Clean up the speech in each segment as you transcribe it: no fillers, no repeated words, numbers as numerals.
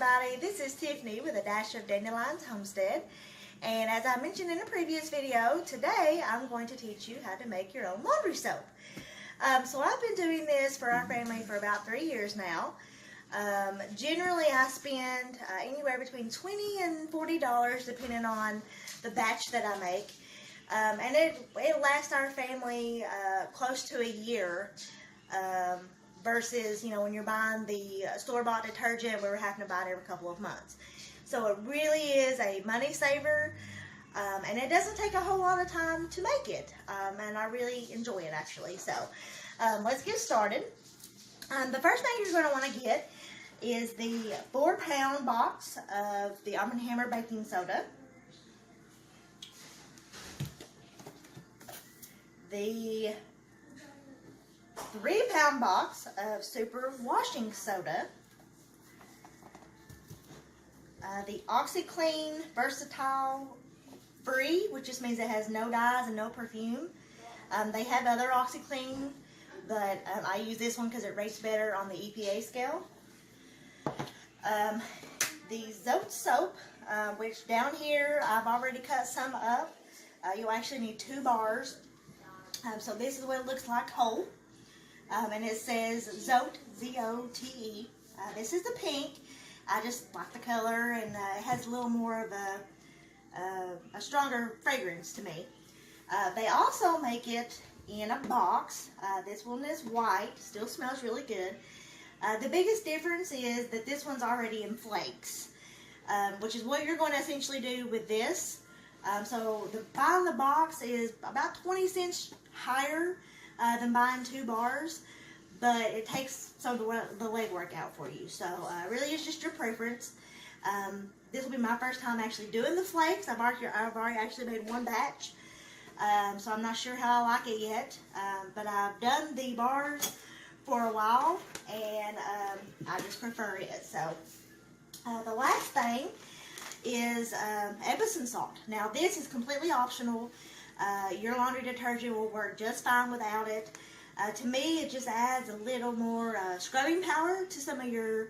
everybody, this is Tiffany with a dash of Dandelions Homestead, and as I mentioned in a previous video, today I'm going to teach you how to make your own laundry soap. So I've been doing this for our family for about 3 years now. Generally I spend anywhere between $20 and $40 depending on the batch that I make, and it lasts our family close to a year. Versus, when you're buying the store-bought detergent, we're having to buy it every couple of months. So it really is a money saver, and it doesn't take a whole lot of time to make it, and I really enjoy it actually. So let's get started. The first thing you're going to want to get is the 4-pound box of the Arm & Hammer baking soda, the 3-pound box of super washing soda, the OxiClean Versatile Free, which just means it has no dyes and no perfume. They have other OxiClean, but I use this one because it rates better on the EPA scale. The Zote soap, which down here I've already cut some up. You'll actually need 2 bars. So this is what it looks like whole. And it says Zote, Z-O-T-E. This is the pink. I just like the color, and it has a little more of a stronger fragrance to me. They also make it in a box. This one is white, still smells really good. The biggest difference is that this one's already in flakes, which is what you're going to essentially do with this. So buying the box is about 20 cents higher than buying 2 bars, but it takes some of the legwork out for you. So really it's just your preference. This will be my first time actually doing the flakes. I've already actually made 1 batch, so I'm not sure how I like it yet, but I've done the bars for a while, and I just prefer it. So the last thing is Epsom salt. Now this is completely optional. Your laundry detergent will work just fine without it. To me, it just adds a little more scrubbing power to some of your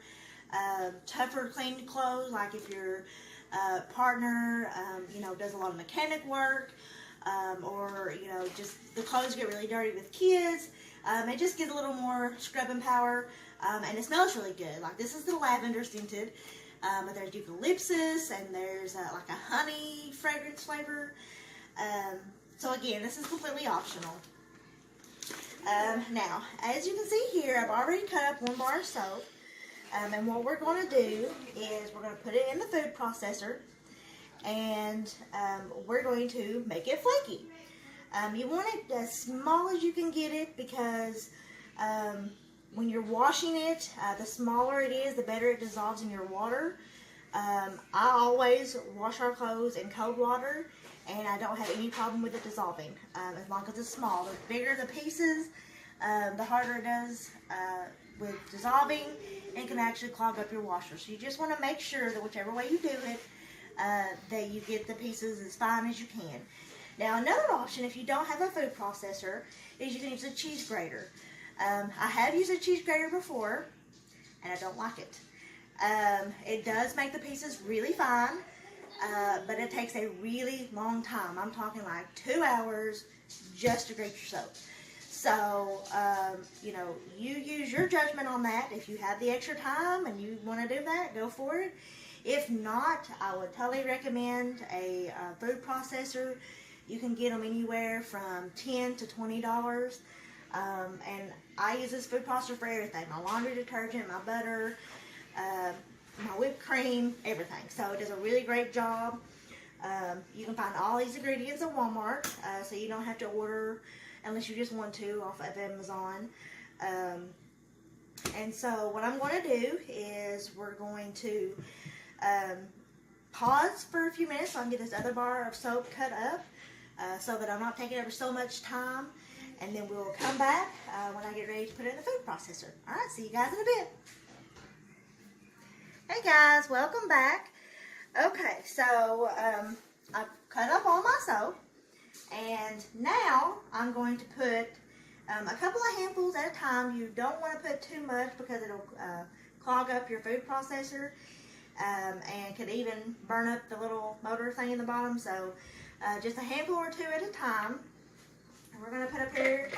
tougher cleaned clothes, like if your partner, does a lot of mechanic work, or, just the clothes get really dirty with kids. It just gives a little more scrubbing power, and it smells really good. Like this is the lavender scented, but there's eucalyptus, and there's like a honey fragrance flavor. So again, this is completely optional. Now, as you can see here, I've already cut up 1 bar of soap, and what we're going to do is we're going to put it in the food processor, and we're going to make it flaky. You want it as small as you can get it, because when you're washing it, the smaller it is, the better it dissolves in your water. I always wash our clothes in cold water, and I don't have any problem with it dissolving, as long as it's small. The bigger the pieces, the harder it does with dissolving, and can actually clog up your washer. So you just want to make sure that whichever way you do it, that you get the pieces as fine as you can. Now another option, if you don't have a food processor, is you can use a cheese grater. I have used a cheese grater before, and I don't like it. It does make the pieces really fine, but it takes a really long time. I'm talking like 2 hours just to grate your soap. So, you use your judgment on that. If you have the extra time and you want to do that, go for it. If not, I would totally recommend a food processor. You can get them anywhere from $10 to $20. And I use this food processor for everything. My laundry detergent, my butter, my whipped cream, everything. So it does a really great job. You can find all these ingredients at Walmart, so you don't have to order unless you just want to off of Amazon. And so what I'm going to do is we're going to pause for a few minutes so I can get this other bar of soap cut up, so that I'm not taking over so much time. And then we'll come back when I get ready to put it in the food processor. Alright, see you guys in a bit. Hey guys, welcome back. Okay, so I've cut up all my soap, and now I'm going to put a couple of handfuls at a time. You don't want to put too much because it'll clog up your food processor. and could even burn up the little motor thing in the bottom. So just a handful or two at a time. And we're going to put up here,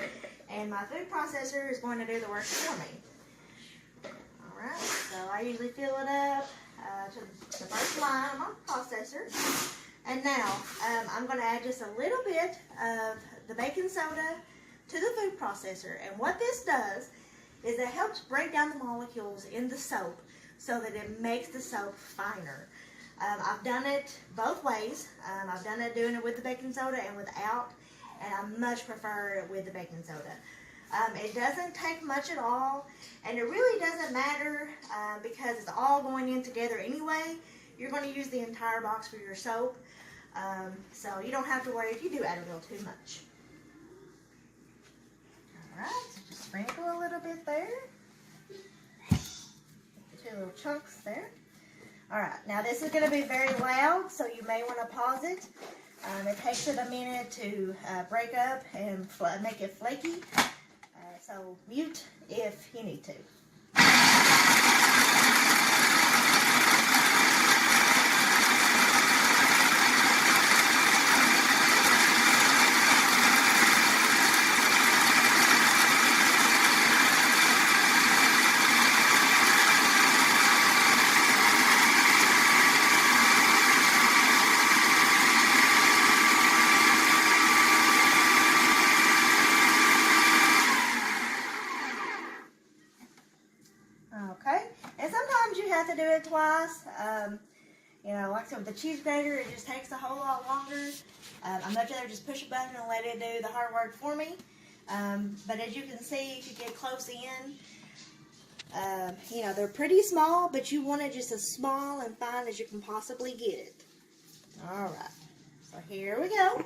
and my food processor is going to do the work for me. Alright, so I usually fill it up to the first line of my processor. And now I'm going to add just a little bit of the baking soda to the food processor. And what this does is it helps break down the molecules in the soap so that it makes the soap finer. I've done it both ways. I've done it doing it with the baking soda and without, and I much prefer it with the baking soda. It doesn't take much at all, and it really doesn't matter because it's all going in together anyway. You're going to use the entire box for your soap, so you don't have to worry if you do add a little too much. Alright, so just sprinkle a little bit there. 2 little chunks there. Alright, now this is going to be very loud, so you may want to pause it. It takes it a minute to break up and make it flaky. So mute if you need to. Okay, and sometimes you have to do it twice. You know, like I said, with the cheese grater, it just takes a whole lot longer. I'd much rather just push a button and let it do the hard work for me. But as you can see, if you get close in, you know, they're pretty small, but you want it just as small and fine as you can possibly get it. All right, so here we go.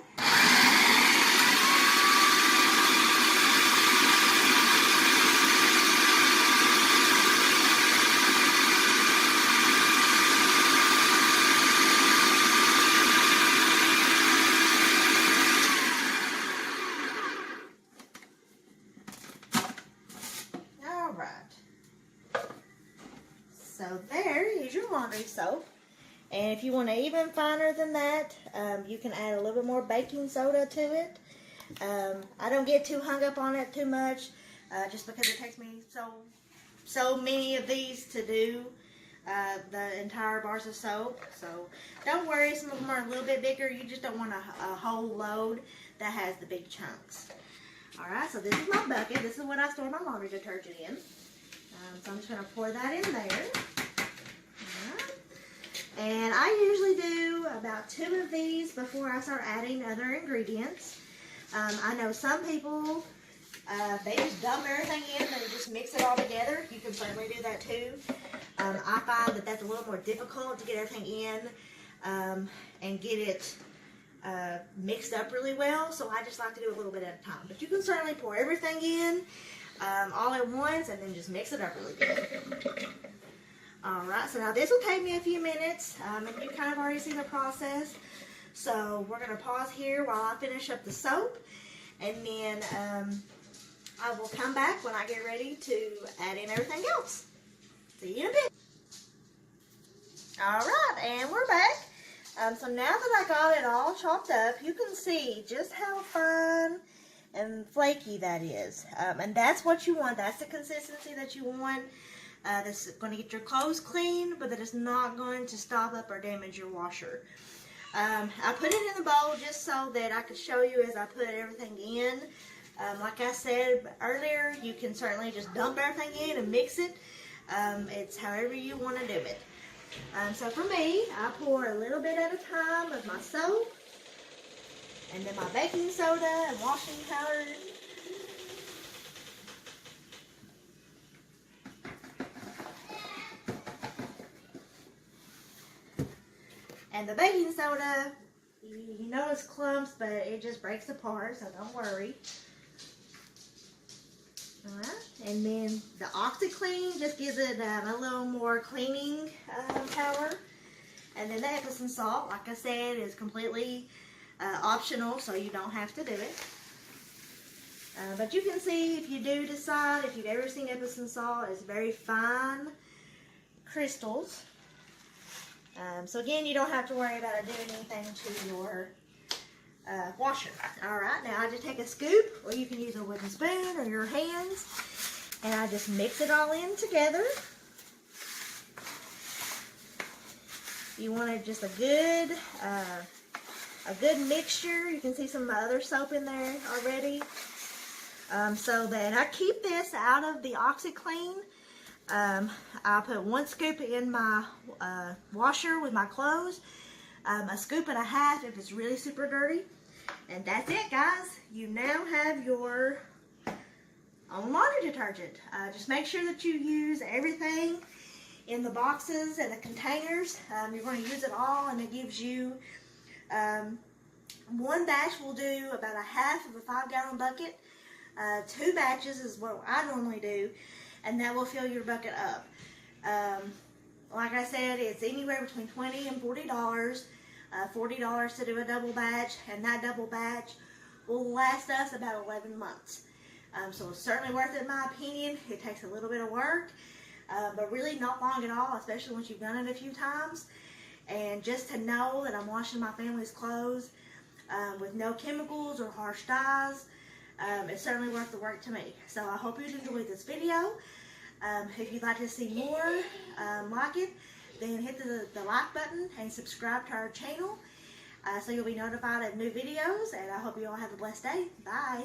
So there is your laundry soap, and if you want it even finer than that, you can add a little bit more baking soda to it. I don't get too hung up on it too much, just because it takes me so many of these to do the entire bars of soap. So don't worry, some of them are a little bit bigger. You just don't want a whole load that has the big chunks. Alright, so this is my bucket. This is what I store my laundry detergent in. So I'm just going to pour that in there. Right. And I usually do about 2 of these before I start adding other ingredients. I know some people, they just dump everything in and just mix it all together. You can certainly do that too. I find that that's a little more difficult to get everything in and get it mixed up really well. So I just like to do a little bit at a time. But you can certainly pour everything in all at once and then just mix it up really good. Alright, so now this will take me a few minutes, and you kind of already see the process. So we're going to pause here while I finish up the soap, and then I will come back when I get ready to add in everything else. See you in a bit. Alright, and we're back. So now that I got it all chopped up, you can see just how fine and flaky that is, and that's what you want. That's the consistency that you want. This is going to get your clothes clean, but that is not going to stop up or damage your washer. I put it in the bowl just so that I could show you as I put everything in. Like I said earlier, you can certainly just dump everything in and mix it. It's however you want to do it. So for me, I pour a little bit at a time of my soap, and then my baking soda and washing powder. And the baking soda, you notice clumps, but it just breaks apart, so don't worry. Alright, and then the OxiClean just gives it a little more cleaning power. And then the Epsom salt, like I said, is completely optional, so you don't have to do it. But you can see, if you do decide, if you've ever seen Epsom salt, it's very fine crystals. So again, you don't have to worry about doing anything to your washer. Alright, now I just take a scoop, or you can use a wooden spoon or your hands, and I just mix it all in together. You want just a good mixture. You can see some of my other soap in there already. So then I keep this out of the OxyClean. I put 1 scoop in my washer with my clothes, a scoop and a half if it's really super dirty, and that's it, guys. You now have your own laundry detergent. Just make sure that you use everything in the boxes and the containers. You're going to use it all, and it gives you 1 batch will do about a half of a 5-gallon bucket. 2 batches is what I normally do, and that will fill your bucket up. Like I said, it's anywhere between $20 and $40. $40 to do a double batch, and that double batch will last us about 11 months. So it's certainly worth it in my opinion. It takes a little bit of work, but really not long at all, especially once you've done it a few times. And just to know that I'm washing my family's clothes with no chemicals or harsh dyes, it's certainly worth the work to me. So I hope you enjoyed this video. If you'd like to see more like it, then hit the like button and subscribe to our channel so you'll be notified of new videos. And I hope you all have a blessed day. Bye.